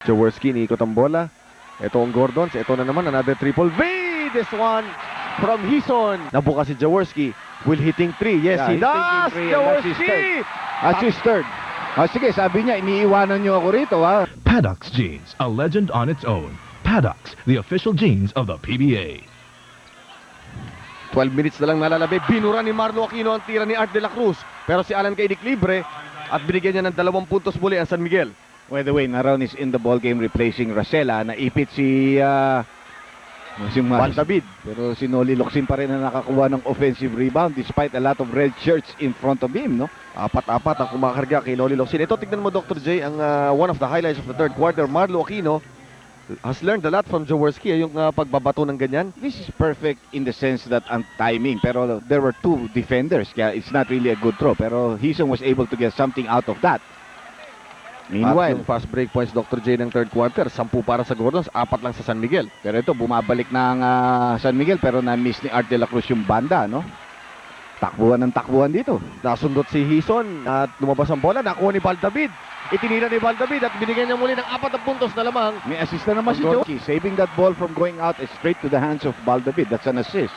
Jaworski, iniikot ang bola. Ito ang Gordons. Ito na naman, another triple V. This one from Hison. Nabuka si Jaworski. Will hitting 3. Yes, Yeah, he he's does. thinking three, and that's his Jaworski. Assist third. Sige, sabi niya, iniiwanan niyo ako rito, ha? Paddock's Jeans, a legend on its own. Paddock's, the official jeans of the PBA. 12 minutes na lang nalalabi. Binura ni Marlo Aquino ang tira ni Art de la Cruz. Pero si Alan Caidic libre at binigyan niya ng 2 puntos muli ang San Miguel. By the way, Naron is in the ball game replacing Racela. Naipit si Val David. Pero si Noli Locsin pa rin na nakakuha ng offensive rebound despite a lot of red shirts in front of him, no? Apat-apat ang kumakarga kay Noli Locsin. Ito, tignan mo Dr. J, ang one of the highlights of the third quarter. Marlo Aquino has learned a lot from Jaworski, yung pagbabato ng ganyan. This is perfect in the sense that ang timing, pero there were 2 defenders, kaya it's not really a good throw. Pero Hison was able to get something out of that. At Meanwhile, yung fast break points, Dr. J, ng third quarter, 10 para sa Gordons, 4 lang sa San Miguel. pero ito, bumabalik ng San Miguel, pero na-miss ni Art de la Cruz yung banda, no? Takbuhan ng takbuhan dito. Nasundot si Hison at lumabas ang bola, nakuha ni Val David. Itinira ni Val David at binigyan niya muli ng 4 na puntos na lamang. May assist na naman si Joki, saving that ball from going out straight to the hands of Baldavid. That's an assist.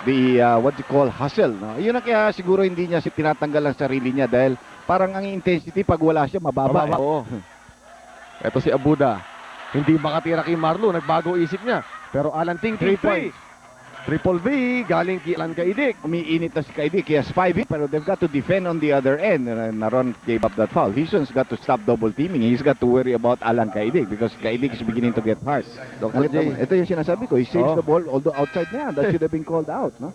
The, what you call, hustle. No? Yun na kaya siguro hindi niya tinatanggal ang sarili niya dahil parang ang intensity pag wala siya, mababa. Oo. Ito si Abuda. Hindi makatira kay Marlo, nagbago isip niya. Pero Alan Ting, 3 points. Triple V, galing kay Alan Caidic. Umiinit na si Caidic. He has 5 pero they've got to defend on the other end. Naron gave up that foul. Hison's got to stop double teaming. He's got to worry about Alan Caidic because Caidic is beginning to get hard. Dr. J. Ito yung sinasabi ko. He saves the ball although outside niya. That should have been called out. No?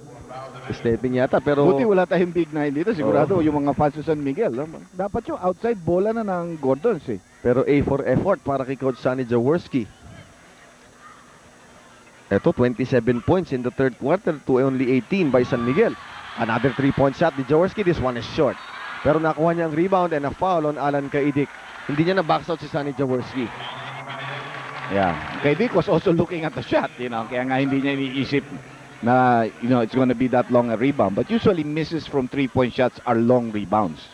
Stepping yata, pero Buti wala tayong big nine dito. Sigurado yung mga fans sa San Miguel. No? Dapat yung outside bola na ng Gordons eh. pero A for effort para kay Coach Sonny Jaworski. Ito, 27 points in the third quarter to only 18 by San Miguel. Another 3-point shot ni Jaworski. This one is short. Pero nakuha niya ang rebound and a foul on Alan Caidic. Hindi niya na-box out si Sonny Jaworski. Yeah. Caidic was also looking at the shot, you know, kaya nga hindi niya iniisip na, you know, it's gonna be that long a rebound. But usually misses from 3-point shots are long rebounds.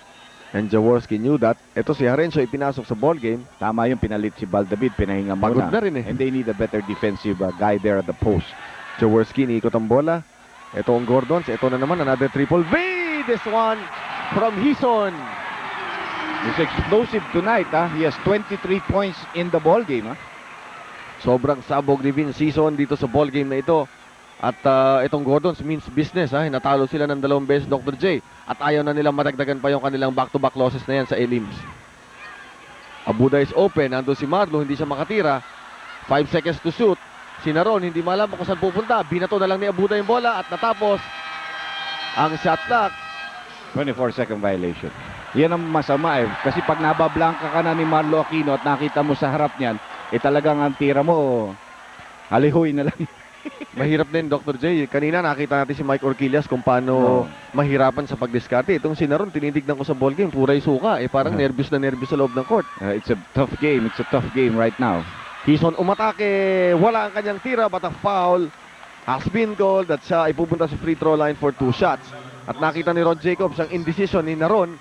And Jaworski knew that. Ito si Harenzo ipinasok sa ball game. Tama yung pinalit si Baldavid, pinahinga Pagod muna. na rin eh. And they need a better defensive guy there at the post. Jaworski iniikot ang bola. Ito ang Gordons. Ito na naman another triple V. This one from Hison. He's explosive tonight, ha? He has 23 points in the ball game, ha? Sobrang sabog ni Vince Hison dito sa ball game na ito. At itong Gordons means business, ha. Natalo sila ng 2 beses, Dr. J. At ayaw na nilang madagdagan pa yung kanilang back-to-back losses na yan sa Elims. Abuda is open. Nandun si Marlo, hindi siya makatira. 5 seconds to shoot. Si Naron, hindi malaman kung saan pupunta. Binato na lang ni Abuda yung bola at natapos ang shot clock. 24-second violation. Yan ang masama eh. Kasi pag nabablanka ka na ni Marlo Aquino at nakita mo sa harap niyan, eh talagang ang tira mo, halihoy na lang. Mahirap din, Dr. J. Kanina nakita natin si Mike Orquillas kung paano mahirapan sa pagdiskarte. Itong si Naron, tinitignan ko sa ball game, puray suka. Eh parang nervous na nervous sa loob ng court. It's a tough game. It's a tough game right now. Hison umatake, wala ang kanyang tira but a foul has been called at siya ipupunta sa free throw line for 2 shots. At nakita ni Ron Jacobs ang indecision ni Naron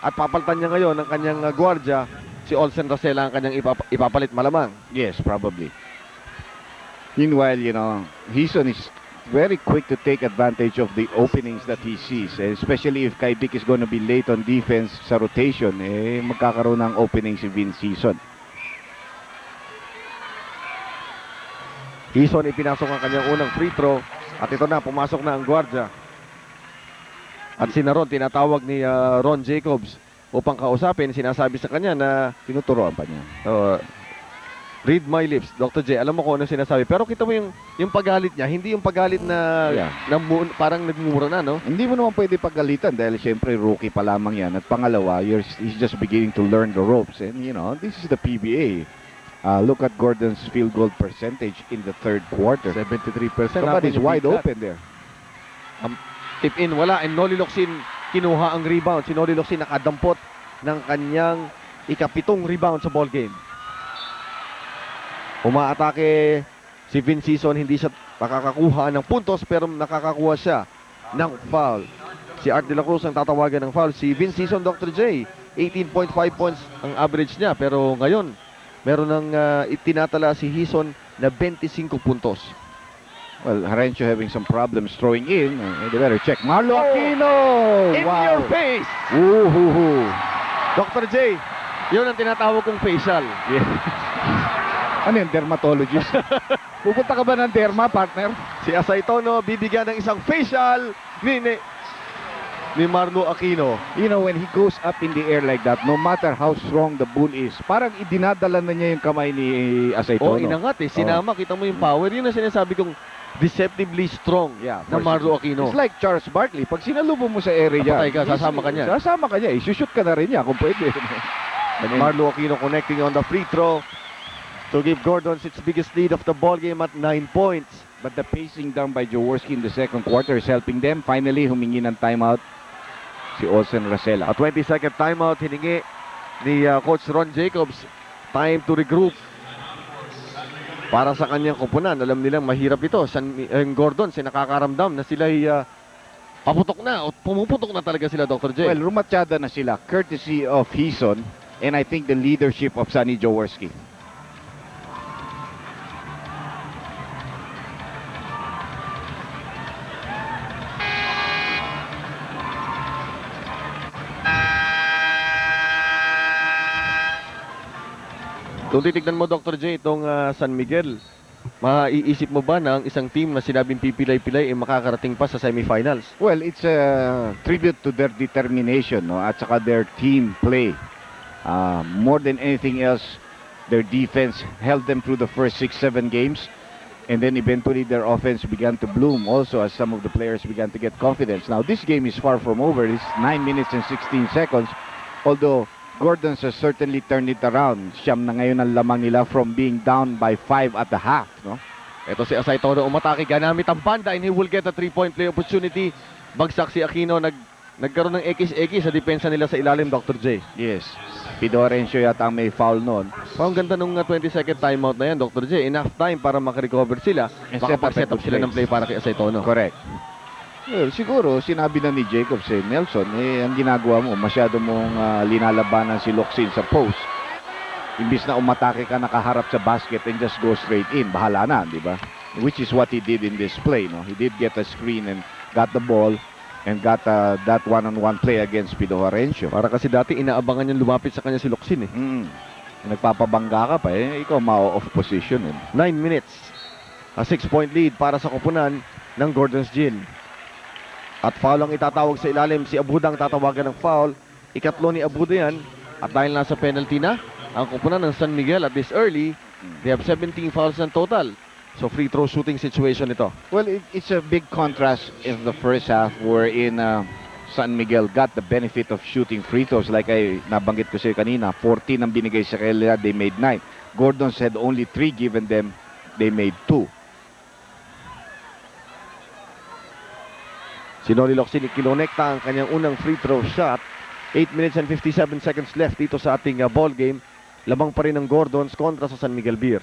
at papalitan niya ngayon ang kanyang gwardiya. Si Olsen Racela ang kanyang ipapalit malamang. Yes, probably. Meanwhile, you know, Hison is very quick to take advantage of the openings that he sees. Especially if Caidic is going to be late on defense sa rotation, eh magkakaroon ng opening si Vince Hison. Hison ipinasok ang kanyang unang free throw at ito na, pumasok na ang gwardiya. At si Naron, tinatawag ni Ron Jacobs upang kausapin. Sinasabi sa kanya na Tinuturoan pa niya. read my lips, Dr. J. Alam mo kung ano sinasabi. Pero kita mo yung pagalit niya, hindi yung pagalit na, parang nagmumura na, no? Hindi mo naman pwede pagalitan dahil syempre rookie pa lamang yan. At pangalawa, he's just beginning to learn the ropes. And you know, this is the PBA. Look at Gordon's field goal percentage in the third quarter. 73%. Look at he's wide open there. Tip in, wala. And Noli Locsin kinuha ang rebound. Si Noli Locsin nakadampot ng kanyang ikapitong rebound sa ball game. Umaatake si Vince Hison, hindi siya nakakakuha ng puntos pero nakakakuha siya ng foul. Si Art de la Cruz ang tatawagan ng foul. Si Vince Hison, Dr. J, 18.5 points ang average niya pero ngayon meron ng itinatala si Hison na 25 puntos. Well, Harencio having some problems throwing in. They better check. Marlo Aquino! In Wow! your face! Woohoo! Dr. J, yun ang tinatawag kong facial. Yeah. Ano yung dermatologist? Pupunta ka ba ng derma, partner? Si Asay Tono bibigyan ng isang facial ni Marlo Aquino. You know, when he goes up in the air like that, no matter how strong the bull is, parang idinadala na niya yung kamay ni Asay O Tono. inangat Sinama, kita mo yung power. Yun ang sinasabi kong deceptively strong Yeah, na for Marlo sure. Aquino. It's like Charles Barkley. Pag sinalubong mo sa area, Patay ka, sasama ka niya. Sasama ka niya. Isushoot ka na rin niya kung pwede. And Marlo Aquino connecting on the free throw to give Gordons its biggest lead of the ball game at 9 points. But the pacing down by Jaworski in the second quarter is helping them. Finally, humingi ng timeout si Olsen Racela. A 20-second timeout hiningi ni Coach Ron Jacobs. Time to regroup para sa kanyang kupunan. Alam nilang mahirap ito. Gordon, nakakaramdam na sila ay paputok na o pumuputok na talaga sila, Dr. J. Well, rumatsyada na sila courtesy of Hison and I think the leadership of Sonny Jaworski. Kung titignan mo, Dr. J, itong San Miguel, maiisip mo ba na ang isang team na sinabing pipilay-pilay ay makakarating pa sa semifinals? Well, it's a tribute to their determination, no? At saka their team play. More than anything else, their defense held them through the first 6-7 games. And then eventually their offense began to bloom also as some of the players began to get confidence. Now, this game is far from over. It's 9 minutes and 16 seconds. Although, Gordons has certainly turned it around. Siyam na ngayon ang lamang nila from being down by 5 at the half, no? Ito si Asay Tono umatake gamit ang banda and he will get a 3-point play opportunity. Bagsak si Aquino, nagkaroon ng ekis-ekis sa depensa nila sa ilalim, Dr. J. Yes. Pido Harencio yata ang may foul noon. Ang ganda nung 20-second timeout na yan, Dr. J. Enough time para makarecover sila. And Makapag-set up sila ng play para kay Asay Tono. Correct. Well, siguro, sinabi na ni Jacobs, Nelson, ang ginagawa mo, masyado mong linalabanan si Locsin sa post. Imbis na umatake ka, nakaharap sa basket and just go straight in. Bahala na, di ba? Which is what he did in this play, no? He did get a screen and got the ball and got that one-on-one play against Pido Harencio. Para kasi dati inaabangan niyang lumapit sa kanya si Locsin Nagpapabangga ka pa, ikaw ma-off position. 9 minutes. A 6-point lead para sa kupunan ng Gordon's Gin. At foul ang itatawag sa ilalim. Si Abuda ang tatawagan ng foul. Ikatlo ni Abuda yan. At dahil nasa penalty na, ang kupunan ng San Miguel at this early, they have 17 fouls ng total. So free throw shooting situation ito. Well, it's a big contrast in the first half wherein San Miguel got the benefit of shooting free throws. Like I nabanggit ko sa'yo kanina, 14 ang binigay sa kanila, they made 9. Gordons had only 3 given them, they made 2. Si Noli Locsin kinonekta ang kanyang unang free throw shot. 8 minutes and 57 seconds left dito sa ating ball game. Lamang pa rin ng Gordons kontra sa San Miguel Beer.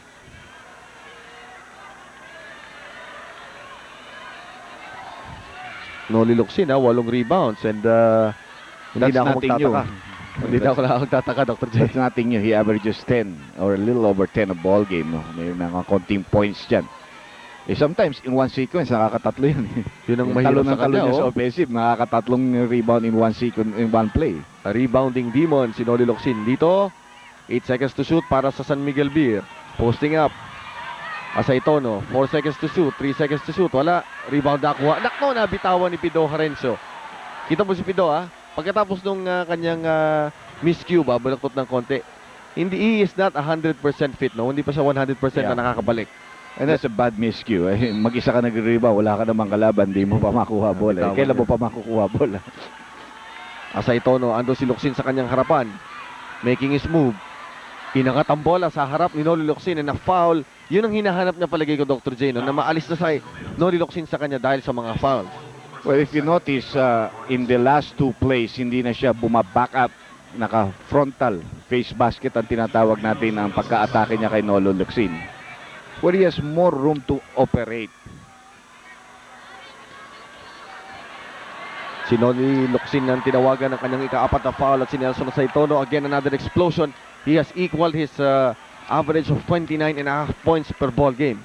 Noli Locsin 8 rebounds and hindi na ako magtataka. Hindi na ako magtataka, Dr. J. That's nothing new. He averages 10 or a little over 10 a ball game. No? May mga konting points dyan. Sometimes in one sequence, nakakatatlo yun. Yun ang mahirap sa kanya. Niya sa offensive, nakakatatlong rebound in one sequence, in one play. A rebounding demon si Noli Locsin. Dito, 8 seconds to shoot para sa San Miguel Beer. Posting up. Asay Tono, 4 seconds to shoot, 3 seconds to shoot. Wala. Rebound nakuha. Nakno na bitawan ni Pido Harencio. Kita mo si Pido, pagkatapos nung kanyang miscue, balaktot ng konti. He is not 100% fit, no? Hindi pa siya 100% na nakakabalik. And that's a bad miscue. Mag-isa ka nag-rebound, wala ka namang kalaban, di mo pa makuha bola. Kailan mo pa makukuha bola? Asay Tono, ando si Locsin sa kanyang harapan. Making his move. Inangat ang bola sa harap ni Noli Locsin and na-foul. Yun ang hinahanap niya palagi ko, Dr. J, no? Na maalis na sa Noli Locsin sa kanya dahil sa mga foul. Well, if you notice, in the last 2 plays, hindi na siya bumaback up. Naka-frontal face basket ang tinatawag natin ang pagka-atake niya kay Noli Locsin, where he has more room to operate. Si Noli Locsin ang tinawagan ng kanyang ika-4 na foul at si Nelson Asay Tono. Again, another explosion. He has equaled his average of 29.5 points per ball game.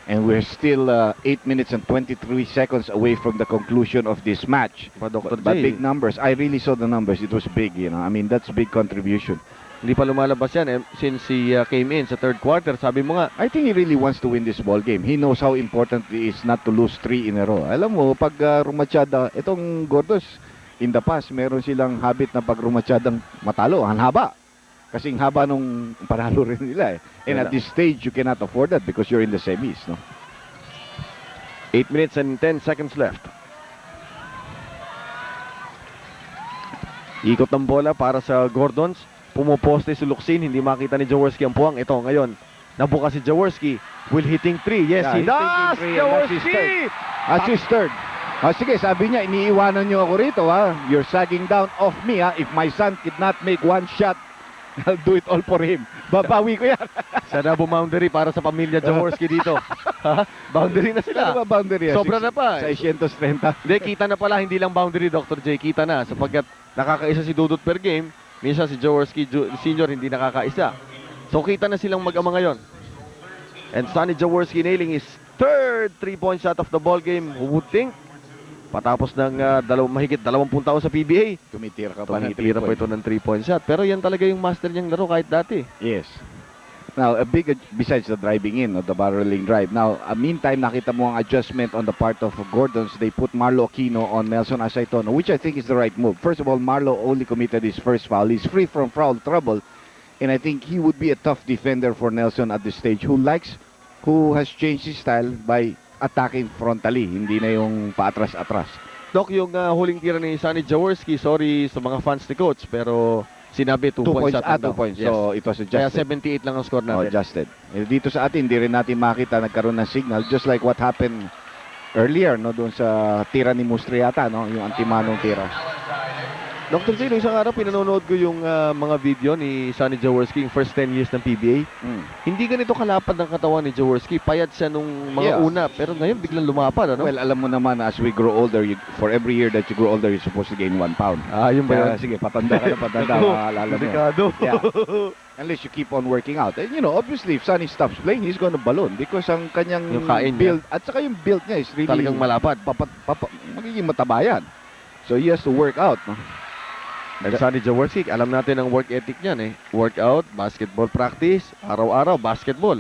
And we're still 8 minutes and 23 seconds away from the conclusion of this match. But Dr. But J, big numbers. I really saw the numbers. It was big, you know. I mean, that's big contribution. hindi pa lumalabas yan since he came in sa third quarter. Sabi mo nga, I think he really wants to win this ball game. He knows how important it is not to lose 3 in a row. Alam mo, pag rumatsyada, itong Gordos, in the past, meron silang habit na pag rumatsyadang matalo. Ang haba. Kasing haba nung panalo rin nila eh. And at this stage, you cannot afford that because you're in the semis, no? 8 minutes and 10 seconds left. Ikot ng bola para sa Gordons. Pumuposte si Luxin. Hindi makita ni Jaworski ang puwang. Ito ngayon. Nabuka si Jaworski. Will hitting 3. Yes, Yeah, he he's does! hitting three, and that's his Jaworski! That's his third. Sige, sabi niya, iniiwanan niyo ako rito, ha? You're sagging down off me, ha? If my son could not make one shot, I'll do it all for him. Babawi ko yan. Sana boundary para sa pamilya Jaworski dito. Ha? Boundary na sila. Ano ba boundary? Sobra na pa. 630. Hindi, kita na pala. Hindi lang boundary, Dr. J. Kita na. Sapagkat nakakaisa si Dudut per game. Minsan si Jaworski Sr. hindi nakakaisa. So, kita na silang mag-ama ngayon. And Sonny Jaworski nailing his third 3-point shot of the ball game. Who would think? Patapos ng mahigit 20 taon sa PBA. Tumitira ka pa ng Tumitira pa 3 ito ng 3-point shot. Pero yan talaga yung master niyang laro kahit dati. Yes. Now, a big, besides the driving in, or the barreling drive. Now, meantime, nakita mo ang adjustment on the part of Gordons. They put Marlo Aquino on Nelson Asaitono, which I think is the right move. First of all, Marlo only committed his first foul. He's free from foul trouble. And I think he would be a tough defender for Nelson at this stage, who has changed his style by attacking frontally, hindi na yung paatras-atras. Doc, yung huling tira ni Sonny Jaworski, sorry sa mga fans ni Coach, pero sinabi 2 points shot lang 2 daw. points. Yes. So, it was Kaya adjusted. 78 lang ang score natin. Adjusted. Dito sa atin, hindi rin natin makita nagkaroon ng signal, just like what happened earlier, no, doon sa tira ni Mustriata, no, yung antimanong tira. Dr. J, isang araw pinanonood ko yung mga video ni Sonny Jaworski yung first 10 years ng PBA. Hindi ganito kalapad ng katawan ni Jaworski. Payat siya nung mga una, pero ngayon biglang lumapad, ano? Well, alam mo naman, as we grow older, for every year that you grow older, you're supposed to gain 1 pound. Yun ba yun? Kaya, sige, patanda ka na patanda, maalala mo. Delikado. Yeah. Unless you keep on working out. And, you know, obviously, if Sonny stops playing, he's gonna balloon because ang kanyang Yung kain build, at saka yung build niya is really Talagang malapad. magiging mataba yan. So, he has to work out, no? And Sonny Jaworski, alam natin ang work ethic niyan eh. Workout, basketball practice, araw-araw, basketball.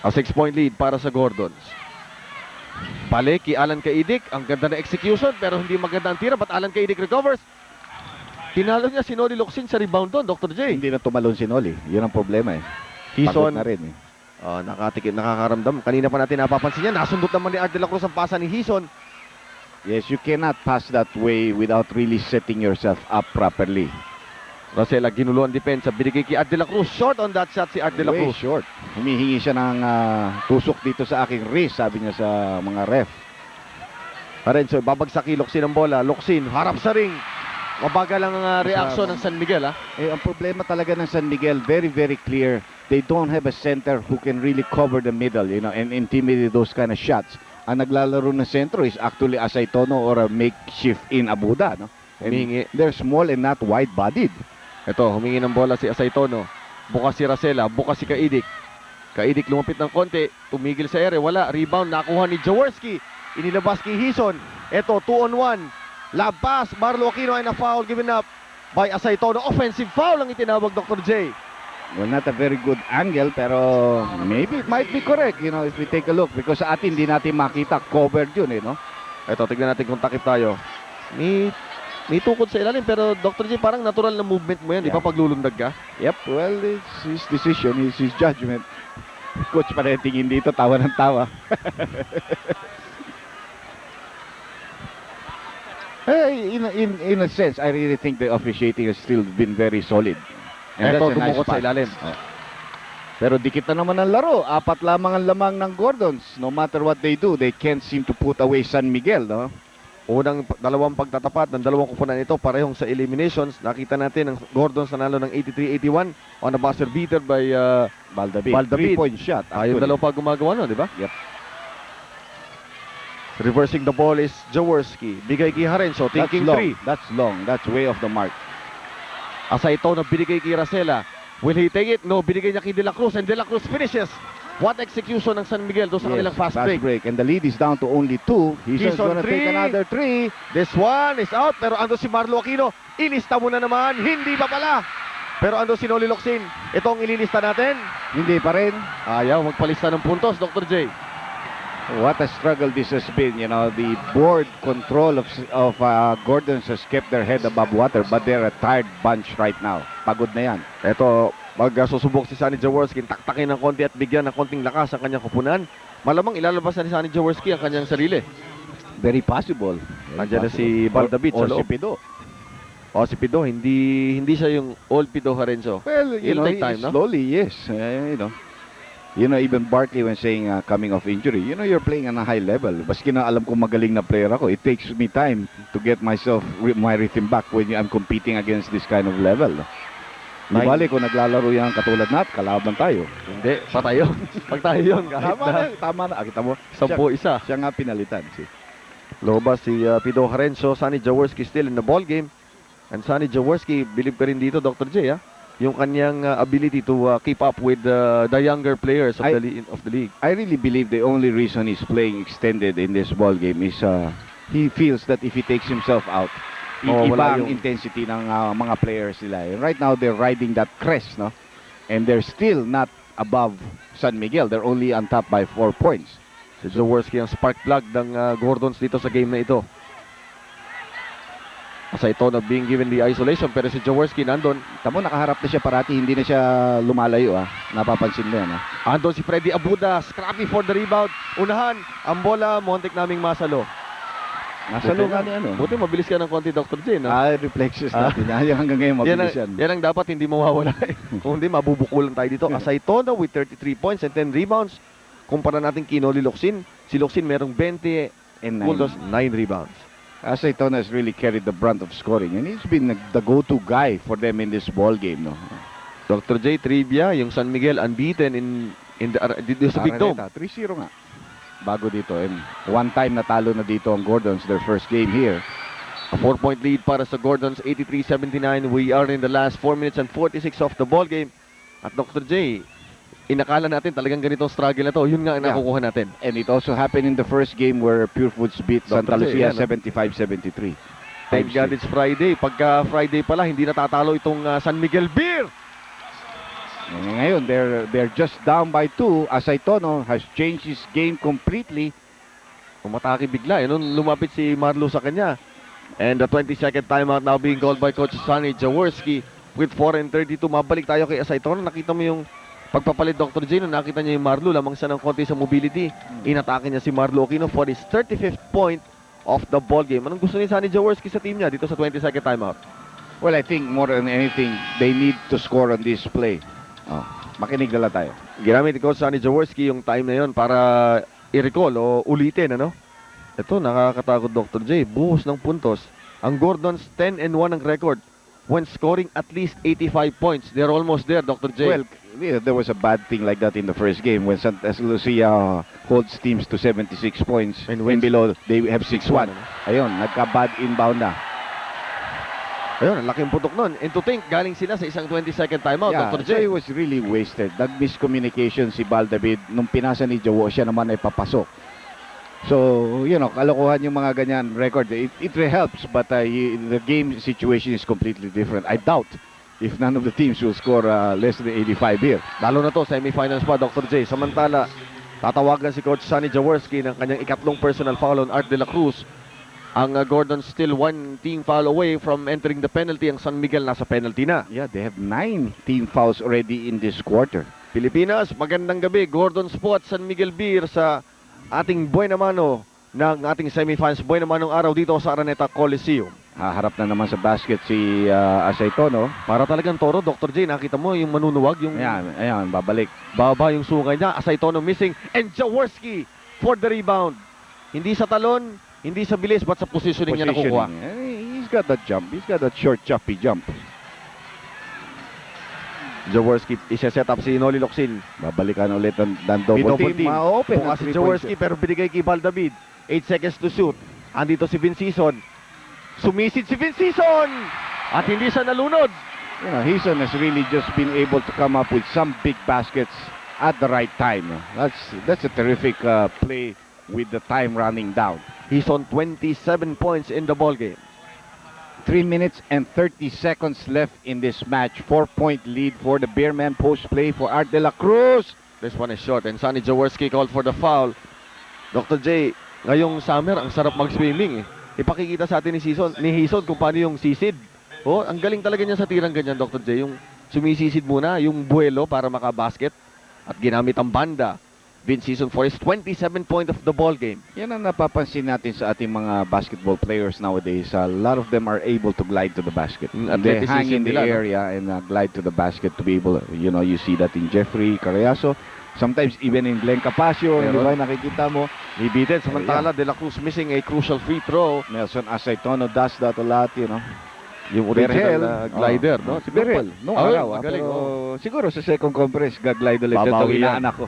A 6-point lead para sa Gordons. Balik, Alan Kaidik. Ang ganda na execution, pero hindi maganda ang tira. But Alan Kaidik recovers. Tinalo niya si Noli Locsin sa rebound doon, Dr. J. Hindi na tumalon si Noli. Yun ang problema eh. Hison, Pagod na rin eh. nakakaramdam. Kanina pa natin napapansin yan. Nasundot naman ni Art de la Cruz ang pasa ni Hison. Yes, you cannot pass that way without really setting yourself up properly. Rosella, ginulo ang depensa. Binigay kay Art de la Cruz. Short on that shot si Art de la Way Cruz. short. Humihingi siya ng tusok dito sa aking wrist, sabi niya sa mga ref. Parenzo, babagsak kay Locsin ang bola. Locsin, harap sa ring. Mabagal ang reaksyon ng San Miguel, ha? Ang problema talaga ng San Miguel, very, very clear. They don't have a center who can really cover the middle, you know, and intimidate those kind of shots. Ang naglalaro ng sentro is actually Asaitono or a makeshift in Abuda, no? Humingi. They're small and not wide-bodied. Ito, humingi ng bola si Asaitono. Bukas si Rosella, bukas si Kaidik. Kaidik lumapit ng konti, tumigil sa ere, wala. Rebound, nakuha ni Jaworski. Inilabas kay Hison. Ito, 2-on-1. Labas, Marlo Aquino ay na-foul given up by Asaitono. Offensive foul ang itinawag, Dr. J. Well, not a very good angle, pero maybe it might be correct, you know, if we take a look. Because sa atin, hindi natin makita. Covered yun, eh, no? Ito, tignan natin kung takip tayo. May tukod sa ilalim, pero Dr. J, parang natural na movement mo yan, di ba, paglulundag ka? Yep, well, it's his decision, it's his judgment. Coach pa rin tingin dito, tawa ng tawa. Hey, in a sense, I really think the officiating has still been very solid. And Ito, that's a nice dumukot sa pass. ilalim. Pero dikit na naman ang laro. 4 lamang ang lamang ng Gordons. No matter what they do, they can't seem to put away San Miguel, no? Unang dalawang pagtatapat ng dalawang kupunan ito, parehong sa eliminations. Nakita natin ang Gordons nanalo ng 83-81 on a buzzer beater by Baldabid. Baldabid. 3-point shot. yung actually. dalawa pa gumagawa nun, di ba? Yep. Reversing the ball is Jaworski. Bigay kay Harenso, That's thinking long. 3. That's long. That's way off the mark. Asay Tono binigay kay Racela. Will he take it? No, binigay niya kay De La Cruz and De La Cruz finishes. What execution ng San Miguel doon sa kanilang fast break. And the lead is down to only 2. He's He's on gonna take three. another 3. This one is out, pero ando si Marlo Aquino. Ilista mo na naman, hindi pa pala. Pero ando si Noli Locsin. Itong ililista natin. Hindi pa rin. Ayaw magpalista ng puntos, Dr. J. What a struggle this has been. You know, the board control of Gordons has kept their head above water, but they're a tired bunch right now. Pagod na yan. Ito, susubok si Sonny Jaworski, taktakin ng konti at bigyan ng konting lakas ang kanyang kupunan. Malamang ilalabas na ni Sonny Jaworski ang kanyang sarili. Very possible. Nandiyan na si Baldabit sa or loob. si Pido. O si Pido, hindi siya yung old Pido Harenzo. Well, you It'll know, take time, no? slowly, yes. You know, even Barkley when saying coming off injury, you know, you're playing on a high level. Baski na alam kong magaling na player ako, it takes me time to get my rhythm back when I'm competing against this kind of level. Di bali, kung naglalaro yan katulad nat, kalaban tayo. Hindi, patayo. Pag tayo yun, kahit Tama na. Kita mo, 10-1. siya nga pinalitan. Lobas si Pido Harenzo, Sonny Jaworski still in the ball game. And Sonny Jaworski, believe ka rin dito, Dr. J, yung kanyang ability to keep up with the younger players of the league. I really believe the only reason he's playing extended in this ball game is he feels that if he takes himself out, iba ang intensity ng mga players nila. And right now, they're riding that crest, no? And they're still not above San Miguel. They're only on top by 4 points. Si Jaworski ang spark plug ng Gordons dito sa game na ito. Asay Tono being given the isolation, pero si Jaworski nandun. Tamo, nakaharap na siya parati, hindi na siya lumalayo. Napapansin mo yan. Andun si Freddy Abuda, scrappy for the rebound. Unahan, ang bola, muntik naming masalo. Nasalo nga ni ano. Buti mabilis ka ng konti, Dr. J, no? Reflexes natin. Hanggang ngayon mabilis yan. Yan ang dapat hindi mawawala. Kung hindi, mabubukulan tayo dito. Asay Tono with 33 points and 10 rebounds. Kumpara natin kay Noli Locsin. Si Locsin merong 20 and 9 rebounds. Asay Tono has really carried the brunt of scoring, and he's been the go-to guy for them in this ball game, no? Dr. J, trivia, yung San Miguel unbeaten dito sa Big Dome. 3-0 nga. Bago dito, and one time natalo na dito ang Gordons, their first game here. A 4-point lead para sa Gordons, 83-79. We are in the last 4 minutes and 46 of the ball game. At Dr. J, inakala natin talagang ganitong struggle na to. Yun nga ang nakukuha natin. And it also happened in the first game where Pure Foods beat Santa Lucia 75-73. Thank God it's Friday. Pagka Friday pala, hindi natatalo itong San Miguel Beer. And ngayon, they're just down by 2. Asay Tono has changed his game completely. Umatake bigla. Nung lumapit si Marlo sa kanya. And the 20-second timeout now being called by Coach Sonny Jaworski with 4:32. Mabalik tayo kay Asay Tono. Nakita mo yung pagpapalit, Dr. J, nung nakita niya yung Marlo, lamang siya ng konti sa mobility. Inatake niya si Marlo Aquino for his 35th point of the ball game. Anong gusto ni Sonny Jaworski sa team niya dito sa 20-second timeout? Well, I think more than anything, they need to score on this play. Makinig na lang tayo. Ginamit ni Coach Sonny Jaworski yung time na yon para i-recall o ulitin, ano? Ito, nakakatakot, Dr. J. Buhos ng puntos. Ang Gordons, 10-1 ang record when scoring at least 85 points. They're almost there, Dr. J. Well, there was a bad thing like that in the first game when Santa Lucia holds teams to 76 points and below they have 6-1. Ayun, nagka-bad inbound na. Ayun, ang laking putok nun. And to think, galing sila sa isang 20-second timeout, Dr. J. So it was really wasted. Nag-miscommunication si Baldavid. Nung pinasa ni Jowo, siya naman ay papasok. So, you know, kalokohan yung mga ganyan record. It helps, but the game situation is completely different. I doubt if none of the teams will score less than 85 here. Lalo na to, semifinals pa, Dr. J. Samantala, tatawagan si Coach Sonny Jaworski ng kanyang ikatlong personal foul on Art de la Cruz. Ang Gordon still one team foul away from entering the penalty. Ang San Miguel nasa penalty na. Yeah, they have 9 team fouls already in this quarter. Pilipinas, magandang gabi. Gordon Spot, San Miguel Beer sa ating buena mano ng ating semifinals. Buena manong araw dito sa Araneta Coliseum. Harap na naman sa basket si Asay Tono. Para talagang toro, Dr. J, nakita mo yung manunuwag, yung ayan, babalik. Baba yung sungay niya. Asay Tono missing and Jaworski for the rebound. Hindi sa talon, hindi sa bilis, but sa positioning niya nakukuha. He's got that jump. He's got that short, choppy jump. Jaworski, isa-set up si Noli Locsin. Babalikan ulit ng double team. Ma-open si Jaworski, pero binigay kay Baldavid. 8 seconds to shoot. Andito si Vincison. Sumisid si Vincison! At hindi siya nalunod. You know, Hison has really just been able to come up with some big baskets at the right time. That's a terrific play with the time running down. He's on 27 points in the ball game. 3 minutes and 30 seconds left in this match. 4-point lead for the Bearman. Post play for Art de la Cruz. This one is short and Sonny Jaworski called for the foul. Dr. J, ngayong summer, ang sarap mag-swimming eh. Ipakikita sa atin ni Hison kung paano yung sisid. Oh, ang galing talaga niya sa tirang ganyan, Dr. J. Yung sumisisid muna, yung buwelo para makabasket at ginamit ang banda. Vince Hison for his 27th point of the ball game. Yan ang napapansin natin sa ating mga basketball players nowadays. A lot of them are able to glide to the basket. They hang in the nila, no? area and glide to the basket to be able, you see that in Jeffrey Carriazo. Sometimes even in Glenn Capasio, di ba, nakikita mo. Libitin, samantala, De La Cruz missing a crucial free throw. Nelson Aceitono does that a lot, Yung original glider, no? Si Berhel, nung araw. Magaling, Pero siguro sa second conference, gaglide ulit. Ito, Babawi yan. inaanak ko.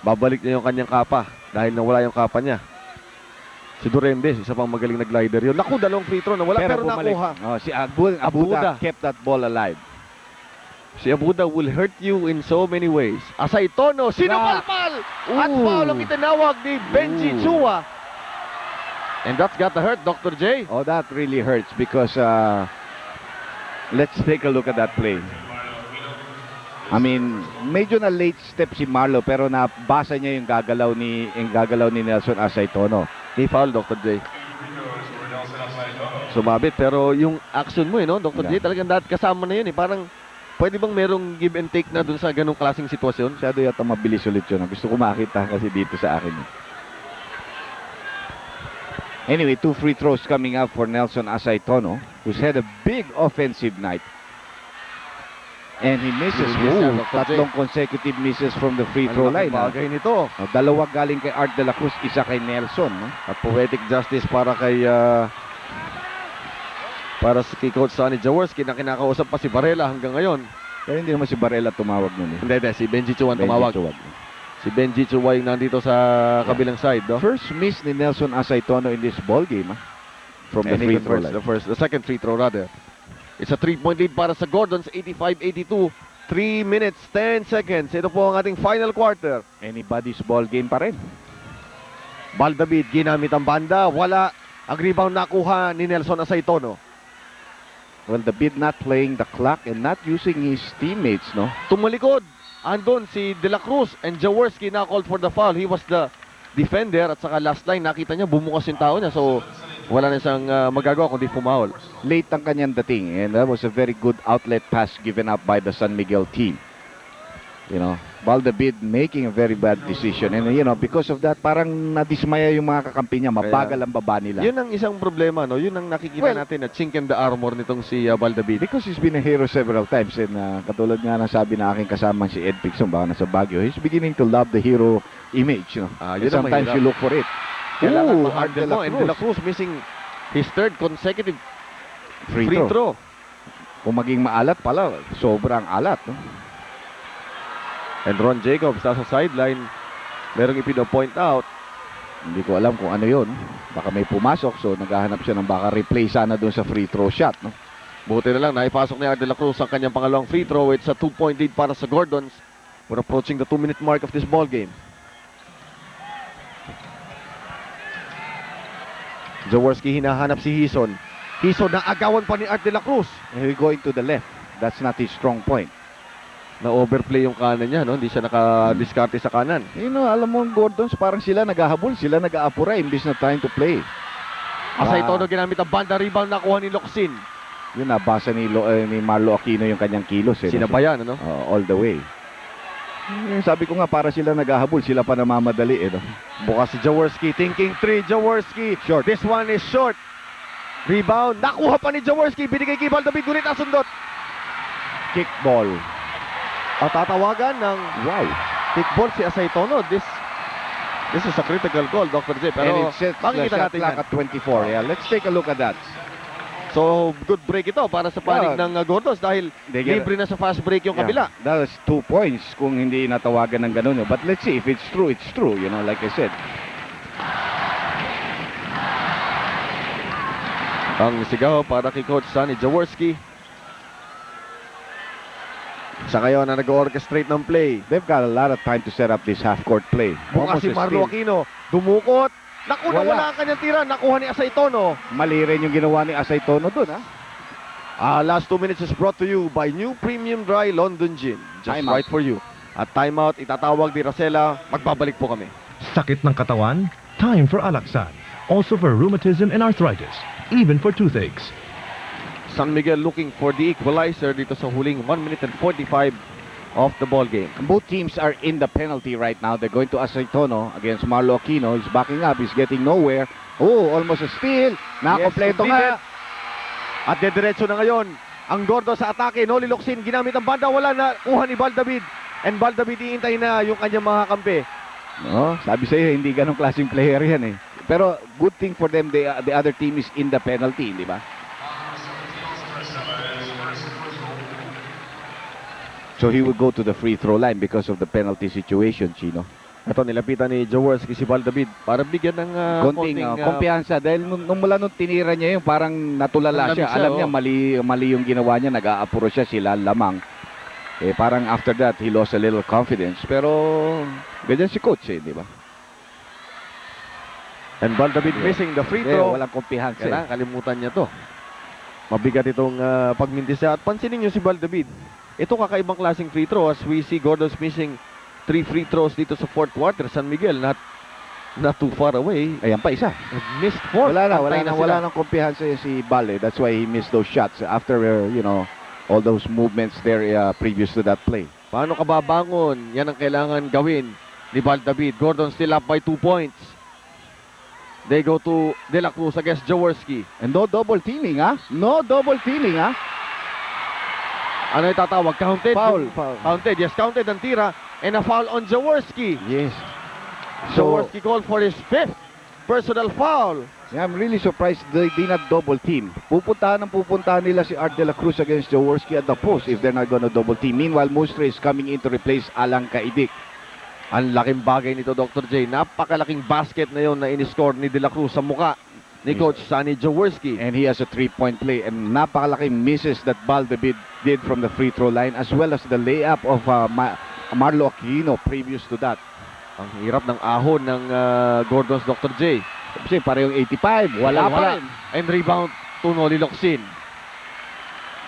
Babalik niya yung kanyang kapa dahil nawala yung kapa niya. Si Durendes, isa pang magaling na glider yun. Naku, dalawang free throw nawala pero bumalik. nakuha. Si Abuda kept that ball alive. Si Abuda will hurt you in so many ways. Aceitono, sinupalpal! At foul ang itinawag ni Benji Chua. And that's got to hurt, Dr. J. Oh, that really hurts because let's take a look at that play. I mean, medyo na late step si Marlo pero nabasa niya yung gagalaw ni Nelson Aceitono. May foul, Dr. J. Sumabit pero yung action mo, no, Dr. J, talagang dahil kasama na yun. Parang pwede bang merong give and take na dun sa ganong klaseng sitwasyon? Masyado yata mabilis ulit yun. Gusto ko makita kasi dito sa akin. Anyway, 2 free throws coming up for Nelson Aceitono, who's had a big offensive night. And he misses. Tatlong consecutive misses from the free throw line. Bagay nito. Dalawa galing kay Art de la Cruz, isa kay Nelson. No? At poetic justice para kay Coach Sonny Jaworski na kinakausap pa si Varela hanggang ngayon. Pero hindi naman si Barela tumawag nun. Hindi, si Benji Chuan tumawag. Si Benji Chuan yung nandito sa kabilang side, no? First miss ni Nelson Aceitono in this ball game, from the free throw line. The second free throw rather. It's a 3-point lead para sa Gordons, 85-82. 3 minutes, 10 seconds. Ito po ang ating final quarter. Anybody's ball game pa rin. Baldavid, ginamit ang banda. Wala. Ang rebound nakuha ni Nelson Aceitono. Well, the bid not playing the clock and not using his teammates, no? Tumalikod. Andon si De La Cruz and Jaworski na called for the foul. He was the defender at saka last line nakita niya bumukas yung tao niya. So, wala na siyang magagawa kundi foul. Late ang kanyang dating and that was a very good outlet pass given up by the San Miguel team. Valdebid making a very bad decision and because of that parang nadismaya yung mga kakampi niya, mabagal ang baba nila. Yun ang isang problema, no? Yun ang nakikita natin na chink in the armor nitong si Valdebid. Because he's been a hero several times and katulad nga ng sabi na aking kasama si Ed Pixon baka nasa Baguio, he's beginning to love the hero image, sometimes you look for it. Hard mo, and De La Cruz missing his third consecutive free throw. Kung maging maalat pala, sobrang alat, no? And Ron Jacobs nasa sideline, merong ipino-point out. Hindi ko alam kung ano yun. Baka may pumasok, so naghahanap siya ng baka replay sana doon sa free throw shot, no? Buti na lang, naipasok ni Art de la Cruz ang kanyang pangalawang free throw. It's a 2-point lead para sa Gordons. We're approaching the 2-minute mark of this ball game. Jaworski hinahanap si Hison. Hison na agawan pa ni Art de la Cruz. And he's going to the left. That's not his strong point. Na-overplay yung kanan niya, no? Hindi siya naka-diskarte sa kanan. Alam mo, Gordons, parang sila naghahabol. Sila nag-aapura imbis na trying to play. Aceitono ginamit ang banda, rebound nakuha ni Locsin. Yun, nabasa ni Marlo Aquino yung kanyang kilos. Sinabayan, ano? All the way. Sabi ko nga, para sila naghahabol. Sila pa namamadali, no? Bukas si Jaworski, thinking 3, Jaworski. Short. This one is short. Rebound, nakuha pa ni Jaworski. Binigay kay Valdebid, ngunit nasundot. Kick ball. Tatawagan ng kickball si Aceitono. This is a critical call, Dr. J. Pero and it sets the shot clock at 24. Yeah, let's take a look at that. So, good break ito para sa panig ng Gordons dahil libre na sa fast break yung kabila. That was 2 points kung hindi natawagan ng ganun. But let's see if it's true. It's true, like I said. Ang sigaw para kay Coach Sonny Jaworski. Sa ngayon na nag-orchestrate ng play. They've got a lot of time to set up this half-court play. Bukas si Almost a Marlo steal. Aquino. Dumukot. Naku, Wala. nawala ang kanyang tira. Nakuha ni Asaytono. Mali rin yung ginawa ni Asaytono dun, ha? Last 2 minutes is brought to you by New Premium Dry London Gin. Just Timeout. right for you. At timeout, itatawag ni Racela. Magbabalik po kami. Sakit ng katawan? Time for Alaxan. Also for rheumatism and arthritis. Even for toothaches. San Miguel looking for the equalizer dito sa huling 1 minute and 45 of the ball game. Both teams are in the penalty right now. They're going to Asaytono against Marlo Aquino. He's backing up. He's getting nowhere. Oh, almost a steal. Nakakompleto Yes, nga. At dediretso na ngayon ang Gordo sa atake. Noli Locsin ginamit ang banda. Wala na kuha ni Baldavid. And Baldavid iintay na yung kanyang mga kampi. No, sabi sa'yo, hindi ganong klaseng player yan eh. Pero good thing for them, the other team is in the penalty, di ba? So he will go to the free throw line because of the penalty situation, Chino. Ito nilapitan ni Jaworski si Baldavid para bigyan ng Konting kumpiyansa dahil nung mula nung tinira niya yun, parang natulala Nalamig siya. siya, Alam oh. niya mali yung ginawa niya, nag-aapuro siya, sila lamang. Eh parang after that, he lost a little confidence. Pero ganyan si coach eh, di ba? And Baldavid missing the free throw. Walang kumpiyansa. Kailangan kalimutan niya to. Mabigat itong pagmintis niya. At pansinin niyo si Baldavid. Ito kakaibang klaseng free throw as we see Gordon's missing 3 free throws dito sa fourth quarter. San Miguel not too far away. Ayan pa isa. Missed fourth. Wala Pantay na sila. nang kumpiyansa yun si Bale. That's why he missed those shots after, all those movements there previous to that play. Paano ka babangon? Yan ang kailangan gawin ni Baldavid. Gordon still up by 2 points. They go to De La Cruz against Jaworski. And no double teaming, ha? No double teaming, ha? Ano itatawag? Counted? Foul. Counted. Yes, counted ang tira. And a foul on Jaworski. Yes. So, Jaworski called for his 5th personal foul. yeah, I'm really surprised they not double team. Pupuntahan nila si Art De La Cruz against Jaworski at the post if they're not gonna double team. Meanwhile, Mustre is coming in to replace Alang Kaidik. Ang laking bagay nito, Dr. J. Napakalaking basket na yon na in-score ni De La Cruz sa muka ni Coach Sonny Jaworski. And he has a 3-point play. And napakalaking misses that Baldavid did from the free throw line as well as the layup of Marlo Aquino previous to that. Ang hirap ng ahon ng Gordon's Dr. J. Kasi parehong 85. Wala pa rin. And rebound to Noli Locsin.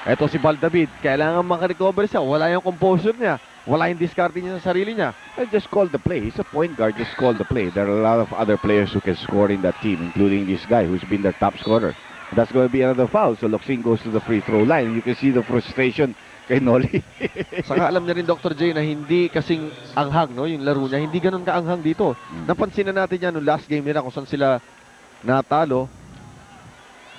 Ito si Baldavid. Kailangan makarecover siya. Wala yung composure niya. Wala yung discarding niya sa sarili niya. Just call the play. He's a point guard. Just call the play. There are a lot of other players who can score in that team, including this guy who's been their top scorer. That's going to be another foul. So Locsin goes to the free throw line. You can see the frustration kay Noli. Saka alam niya rin Dr. J na hindi kasing anghang, no, yung laro niya. Hindi ganun kaanghang dito. Napansin na natin yan no last game nila kung saan sila natalo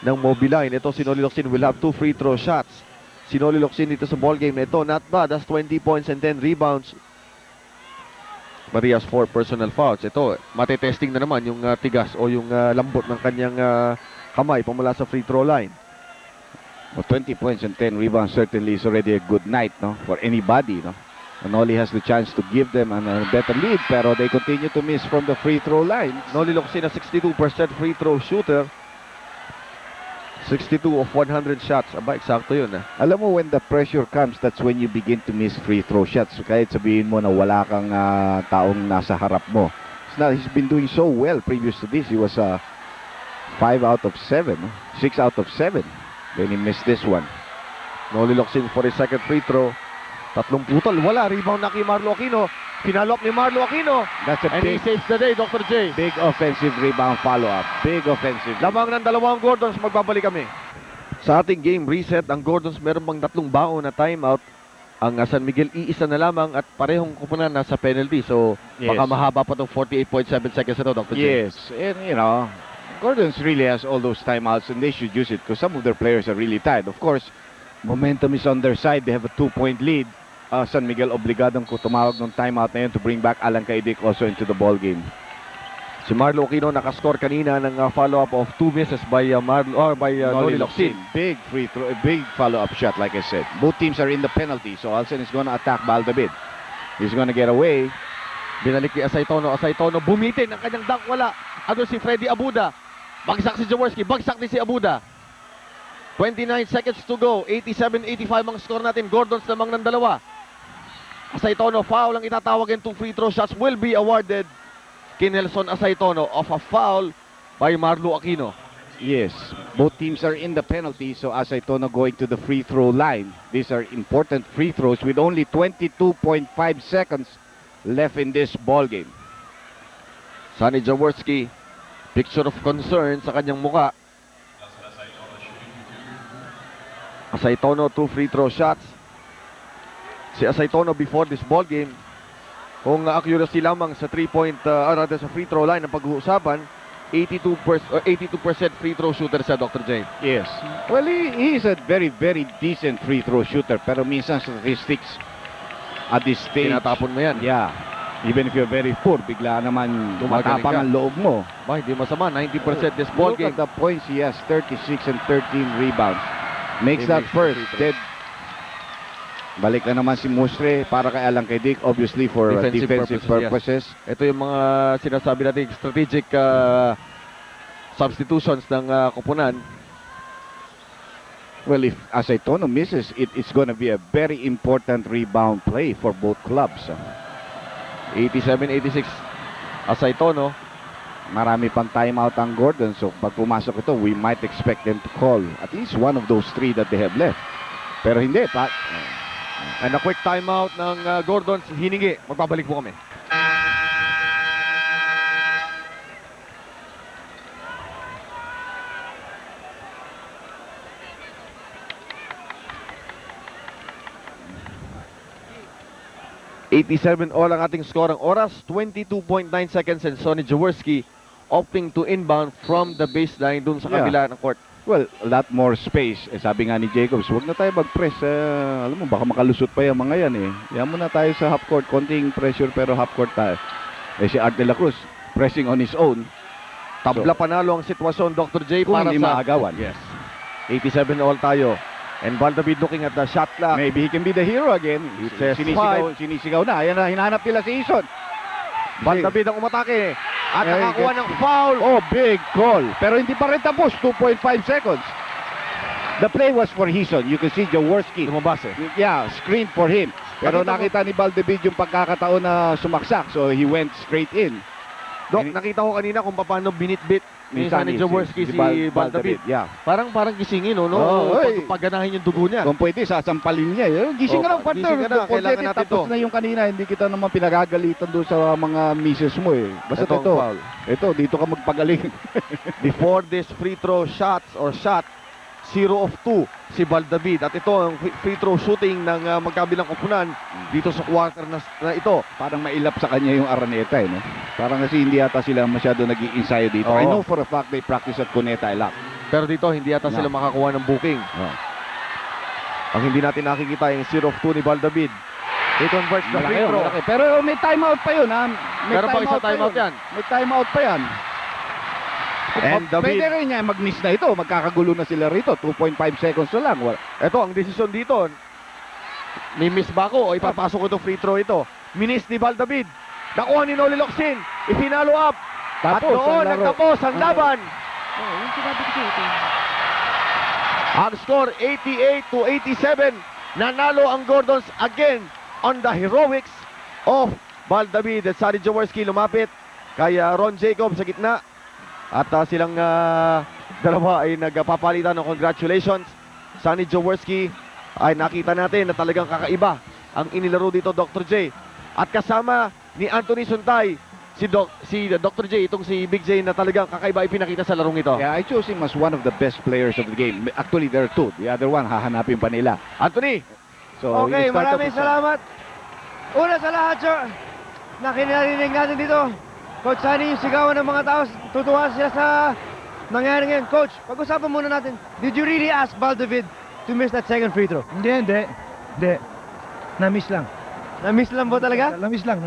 ng Mobiline. Ito si Noli Locsin will have 2 free throw shots. Si Noli Locsin dito sa ball game na ito, not bad. That's 20 points and 10 rebounds. But he has 4 personal fouls. Ito, matetesting na naman yung tigas o yung lambot ng kanyang kamay pamula sa free throw line. Well, 20 points and 10 rebounds certainly is already a good night, no, for anybody, no. And Noli has the chance to give them a better lead, pero they continue to miss from the free throw line. Noli Locsin, a 62% free throw shooter. 62 of 100 shots. Aba, eksakto yun. Alam mo, when the pressure comes, that's when you begin to miss free throw shots. Kahit sabihin mo na wala kang taong nasa harap mo. He's been doing so well previous to this. He was 5 out of 7, no? 6 out of 7. Then he missed this one. Noli Locsin for his second free throw. Tatlong putol. Wala. Rebound na kay Marlo Aquino. Pinalo up ni Marlo Aquino. That's a And he saves the day, Dr. J. big offensive rebound follow-up. Big offensive. Lamang ng dalawang Gordons, magbabalik kami. Sa ating game reset, ang Gordons meron bang 3 baon na timeout. Ang San Miguel, iisa na lamang at parehong kupunan nasa penalty. So, Yes. baka mahaba pa itong 48.7 seconds ito, Dr. J. Yes, and Gordon's really has all those timeouts and they should use it because some of their players are really tired. Of course, momentum is on their side. They have a 2-point lead. San Miguel obligadong tumawag ng timeout na yun to bring back Alan Kaidik also into the ball game. Si Marlo Aquino nakascore kanina ng follow-up of 2 misses by Noli Locsin. Big free throw, a big follow-up shot like I said. Both teams are in the penalty, so Alcen is going to attack Baldavid. He's going to get away. Binalik ni Asaytono. Asaytono bumitin ang kanyang dunk. Wala. Ano si Freddy Abuda. Bagsak si Jaworski. Bagsak din si Abuda. 29 seconds to go. 87-85 ang score natin. Gordons lamang ng dalawa. Asaytono, foul ang itatawag, and 2 free throw shots will be awarded kay Nelson Asaytono of a foul by Marlo Aquino. Yes, both teams are in the penalty, so Asaytono going to the free throw line. These are important free throws with only 22.5 seconds left in this ball game. Sonny Jaworski, picture of concern sa kanyang muka. Asaytono, 2 free throw shots. Si Asaytono before this ball game, kung accuracy lamang sa 3-point, sa free throw line ang pag-uusapan, 82% free throw shooter siya, Dr. J. Yes. Well, he is a very, very decent free throw shooter, pero minsan statistics at this stage, Tinatapon mo yan. yeah, even if you're very poor, bigla naman Gumagaling matapang ka. ang loob mo. Ba, hindi masama, 90% this ball Look game. at the points he has, 36 and 13 rebounds. Makes He that makes first. the free throw. Then, balik na naman si Mustre para kay Alan Kedic, obviously for defensive purposes. Yes. Ito yung mga sinasabi natin, strategic substitutions ng kupunan. Well, if Asaytono misses, it's going to be a very important rebound play for both clubs. 87-86 Asaytono. Marami pang timeout ang Gordon, so pag pumasok ito, we might expect them to call at least one of those 3 that they have left. Pero hindi, Pat. And a quick timeout ng Gordon hiningi. Magbabalik po kami. $87 all ang ating score ang oras, 22.9 seconds, and Sonny Jaworski opting to inbound from the baseline dun sa Yeah. kabila ng court. Well, a lot more space. Sabi nga ni Jacobs, huwag na tayo mag-press. Alam mo, baka makalusot pa yung mga yan eh. Yan muna tayo sa half court. Konting pressure pero half court tayo. Si Art de la Cruz, pressing on his own. Tabla panalo ang sitwasyon, Dr. J, Kung para hindi sa maagawan. Yes. 87 all tayo. And Valdavid looking at the shot clock. Maybe he can be the hero again. It says Sinisigaw na. Ayan na, hinahanap nila si Ison. Valdavid ang umatake. At Ay, nakakuha ng foul. Oh, big call. Pero hindi pa rin tapos. 2.5 seconds. The play was for Hison. You can see Jaworski. Lumabas eh. Yeah, screen for him. Pero nakita ni Valdavid yung pagkakataon na sumaksak. So he went straight in. Dok, nakita ko kanina kung paano binitbit ni Minsan Sonny Jaworski si Valdavid. Yeah. Parang gisingin, no? Oh, oy. Pagganahin yung dugo niya. Kung pwede, sasampalin niya. Gising ka Oh, lang, partner. gising ka na, kailangan natin tapos to. na yung kanina. Hindi kita naman pinagagalitan doon sa mga misis mo eh. Basta Ito ang ito. foul. Ito, dito ka magpagaling. Before this free throw shots or shot, 0 of 2 si Valdavid. At ito ang free throw shooting ng magkabilang kupunan dito sa quarter na ito. Parang mailap sa kanya yung Araneta eh. No? Parang kasi hindi yata sila masyado nag-i-ensayo dito. Oo. I know for a fact they practice at Cuneta a lot. Pero dito, hindi yata sila makakuha ng booking. Oh. Ang hindi natin nakikita yung 0 of 2 ni Valdavid. He converts the free throw. Malaki. Pero may timeout pa yun ha. Meron pa isang timeout yan. May timeout pa yan. And David, Pwede rin niya mag-miss na ito. Magkakagulo na sila rito. 2.5 seconds na lang. ito ang desisyon dito. May miss ba ako o ipapasok ko itong free throw ito? Minis ni Valdavid. Nakuha ni Noli Locsin. Ipinalo up. At Tapos doon ang laro. nagtapos ang laban. Yung sinabi ko ito. Ang score 88-87. Nanalo ang Gordons again on the heroics of Valdavid. At Sonny Jaworski lumapit kay Ron Jacob sa gitna. At silang dalawa ay nagpapalitan ng congratulations. Sonny Jaworski ay nakita natin na talagang kakaiba ang inilaro dito, Dr. J. At kasama ni Anthony Suntay, si Dr. J, itong si Big J na talagang kakaiba ipinakita sa larong ito. Yeah, I chose him as one of the best players of the game. Actually, there are 2. The other one, hahanapin pa nila. Anthony, So, Okay, you start maraming off with- salamat. Una sa lahat, sir, na kinarinig natin dito. Coach Sonny, yung sigawan ng mga tao, tutuwa sila sa nangyari ngayon. Coach, pag-usapan muna natin, did you really ask Valdavid to miss that second free throw? Hindi. Na-miss lang. Na-miss lang ba talaga? Na-miss lang.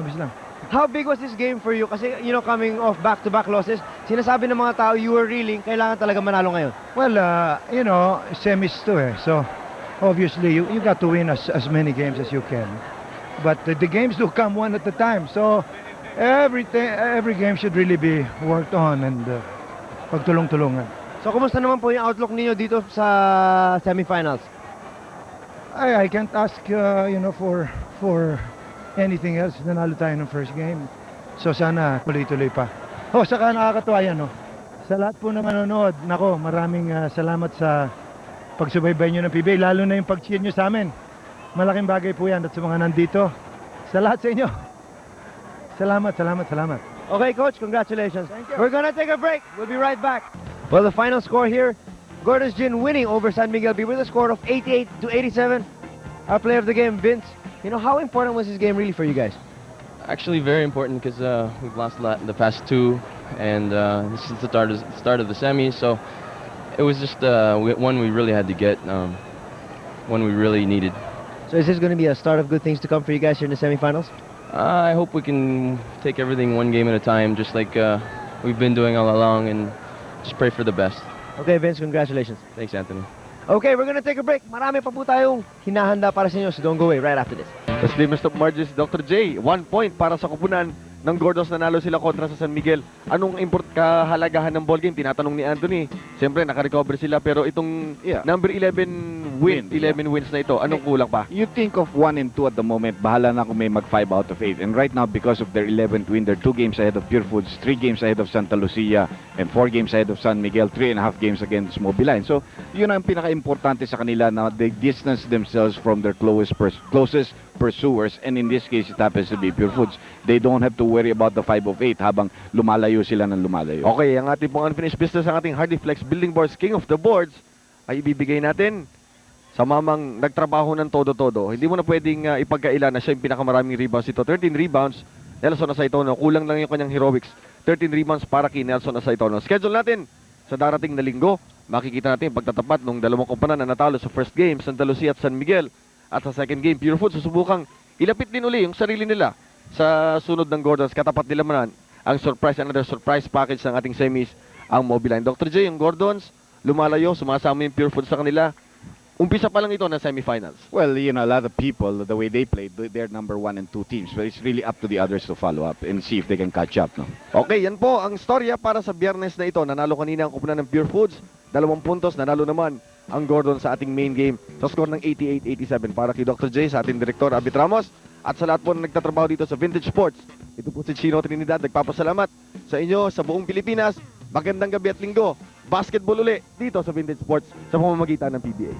How big was this game for you? Kasi, coming off back-to-back losses, sinasabi ng mga tao, you were reeling, kailangan talaga manalo ngayon. Well, semis to eh. So, obviously, you got to win as many games as you can. But the games do come one at a time. So, every game should really be worked on and pagtulong-tulungan. So, kumusta naman po yung outlook ninyo dito sa semifinals? I can't ask, for anything else. Nanalo tayo ng first game. So sana tuloy-tuloy pa. Saka nakakatuwa yan, no? Sa lahat po ng manonood, nako, maraming salamat sa pagsubaybay nyo ng PBA, lalo na yung pag-cheer nyo sa amin. Malaking bagay po yan at sa mga nandito. Sa lahat sa inyo. Salamat, salamat, salamat. Okay, Coach, congratulations. Thank you. We're gonna take a break. We'll be right back. Well, the final score here, Gordon's Gin winning over San Miguel B with a score of 88-87. Our player of the game, Vince. You know, how important was this game really for you guys? Actually, very important because we've lost a lot in the past two, and this is the start of the semis. So it was just one we really had to get, one we really needed. So is this going to be a start of good things to come for you guys here in the semifinals? I hope we can take everything one game at a time, just like we've been doing all along, and just pray for the best. Okay, Vince, congratulations. Thanks, Anthony. Okay, we're gonna take a break. Marami pa po tayong hinahanda para sa inyo, so don't go away right after this. Sa slimmest of margins, Dr. J, 1 point para sa kupunan ng Gordons. Nanalo sila kontra sa San Miguel. Anong kahalagahan ng ball game? Tinatanong ni Anthony. Siyempre, naka-recover sila, pero itong number 11 wins na ito, anong kulang pa? You think of 1 and 2 at the moment, bahala na kung may mag 5 out of 8. And right now, because of their 11th win, they're 2 games ahead of Pure Foods, 3 games ahead of Santa Lucia, and 4 games ahead of San Miguel, 3.5 games against Mobiline. So, yun ang pinaka-importante sa kanila na they distance themselves from their closest pursuers, and in this case, it happens to be Pure Foods. They don't have to worry about the 5 of 8 habang lumalayo sila ng lumalayo. Okay, ang ating pong unfinished business, ang ating Hardy Flex Building Boards King of the Boards ay ibibigay natin sa mamang nagtrabaho ng todo-todo. Hindi mo na pwedeng ipagkaila na siya yung pinakamaraming rebounds ito. 13 rebounds, Nelson Asaitono. Kulang lang yung kanyang heroics. 13 rebounds para kay Nelson Asaitono. Schedule natin sa darating na linggo. Makikita natin yung pagtatapat ng dalawang kompanan na natalo sa first game, Santa Lucia at San Miguel. At sa second game, Pure Foods susubukang ilapit din uli yung sarili nila sa sunod ng Gordons. Katapat nila man ang another surprise package ng ating semis, ang Mobiline. Dr. J, yung Gordons, lumalayo, sumasama yung Pure Foods sa kanila. Umpisa pa lang ito na semifinals. Well, you know, a lot of people, the way they played, they're number 1 and 2 teams. But it's really up to the others to follow up and see if they can catch up. No? Okay, yan po ang storya para sa biyernes na ito. Nanalo kanina ang kupunan ng Pure Foods. 2 puntos, nanalo naman ang Gordon sa ating main game sa score ng 88-87 para kay Dr. J, sa ating Direktor Abit Ramos, at sa lahat po na nagtatrabaho dito sa Vintage Sports. Ito po si Chino Trinidad, nagpapasalamat sa inyo, sa buong Pilipinas. Magandang gabi at linggo. Basketball uli dito sa Vintage Sports sa pamamagitan ng PBA.